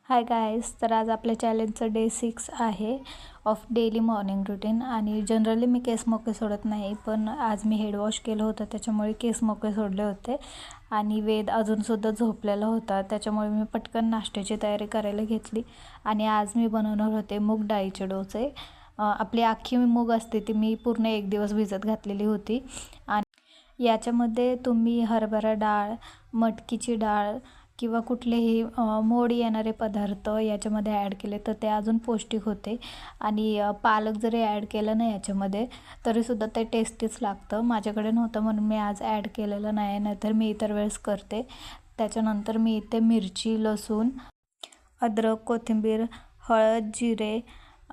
Hi guys, तर आज आपल्या चॅलेंजचं डे 6 आहे ऑफ डेली मॉर्निंग रुटीन. आणि जनरली मी केस मोकळे सोडत नाही, पण आज मी हेड वॉश केलं होतं त्याच्यामुळे केस मोकळे सोडले होते. आणि वेद अजूनसुद्धा झोपलेला होता, त्याच्यामुळे मी पटकन नाश्त्याची तयारी करायला घेतली. आणि आज मी बनवणार होते मूग डाळीचे डोसे. आपली अख्खी मूग असते ती मी पूर्ण एक दिवस भिजत घातलेली होती. आणि याच्यामध्ये तुम्ही हरभरा डाळ, मटकीची डाळ किंवा कुठलेही मोड येणारे पदार्थ याच्यामध्ये ॲड केले तर ते अजून पौष्टिक होते. आणि पालक जरी ॲड केलं ना याच्यामध्ये तरीसुद्धा ते टेस्टीच लागतं. माझ्याकडे नव्हतं म्हणून मी आज ॲड केलेलं नाही, नाहीतर मी इतर वेळेस करते. त्याच्यानंतर मी इथे मिरची, लसूण, अद्रक, कोथिंबीर, हळद, जिरे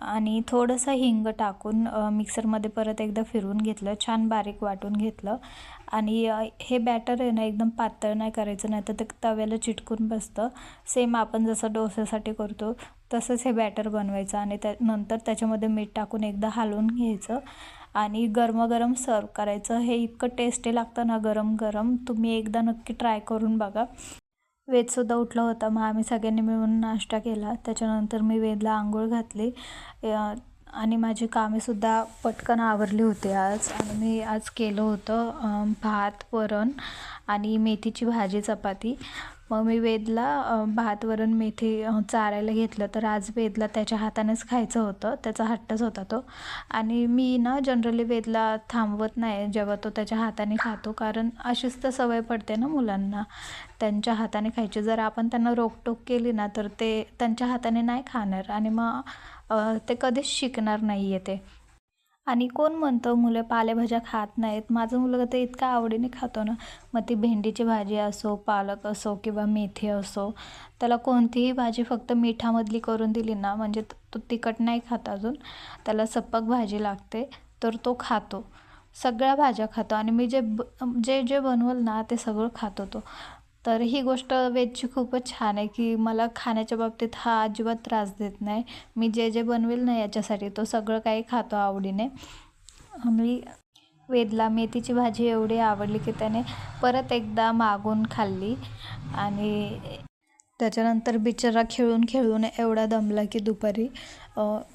आणि थोडंसं हिंग टाकून मिक्सरमध्ये परत एकदा फिरवून घेतलं, छान बारीक वाटून घेतलं. आणि हे बॅटर आहे ना एकदम पातळ नाही करायचं, नाही तर ते तव्याला चिटकून बसतं. सेम आपण जसं डोस्यासाठी करतो तसंच हे बॅटर बनवायचं. आणि नंतर त्याच्यामध्ये मीठ टाकून एकदा हलवून घ्यायचं आणि गरमागरम सर्व करायचं. हे इतकं टेस्टी लागतं ना गरम गरम, तुम्ही एकदा नक्की ट्राय करून बघा. वेदसुद्धा उठला होता, मग आम्ही सगळ्यांनी मिळून नाश्ता केला. त्याच्यानंतर मी वेदला आंघोळ घातली आणि माझी कामेसुद्धा पटकन आवरली होती आज. आणि मी आज केलं होतं भात, वरण आणि मेथीची भाजी, चपाती. मग मी वेदला भात, वरण, मेथी चारायला घेतलं, तर आज वेदला त्याच्या हातानेच खायचं होतं, त्याचा हट्टच होता तो. आणि मी ना जनरली वेदला थांबवत नाही जेव्हा तो त्याच्या हाताने खातो, कारण अशीच तर सवय पडते ना मुलांना त्यांच्या हाताने खायची. जर आपण त्यांना रोकटोक केली ना तर ते त्यांच्या हाताने नाही खाणार आणि मग ते कधीच शिकणार नाही आहे ते. आणि कोण म्हणतं मुलं पालेभाज्या खात नाहीत, माझं मुलगा तर इतका आवडीने खातो ना. मग ती भेंडीची भाजी असो, पालक असो किंवा मेथी असो, त्याला कोणतीही भाजी फक्त मिठामधली करून दिली ना, म्हणजे तो तिखट नाही खात अजून, त्याला सप्पक भाजी लागते तर तो खातो. सगळ्या भाज्या खातो आणि मी जे जे बनवल ना ते सगळं खातो तो. तर ही गोष्ट वेदची खूपच छान आहे की मला खाण्याच्या बाबतीत हा अजिबात त्रास देत नाही. मी जे जे बनवेल ना याच्यासाठी तो सगळं काही खातो आवडीने. मी वेदला मेथीची भाजी एवढी आवडली की त्याने परत एकदा मागून खाल्ली. आणि त्याच्यानंतर बिचारा खेळून खेळून एवढा दमला की दुपारी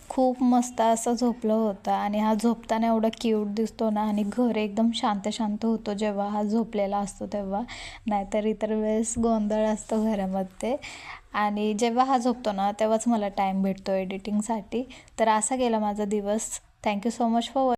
खूप मस्त असं झोपलं होतं. आणि हा झोपताना एवढा क्यूट दिसतो ना, आणि घर एकदम शांत शांत होतं जेव्हा हा झोपलेला असतो तेव्हा, नाहीतर इतर वेळेस गोंधळ असतो घरामध्ये. आणि जेव्हा हा झोपतो ना तेव्हाच मला टाईम भेटतो एडिटिंगसाठी. तर असा गेला माझा दिवस. Thank you so much for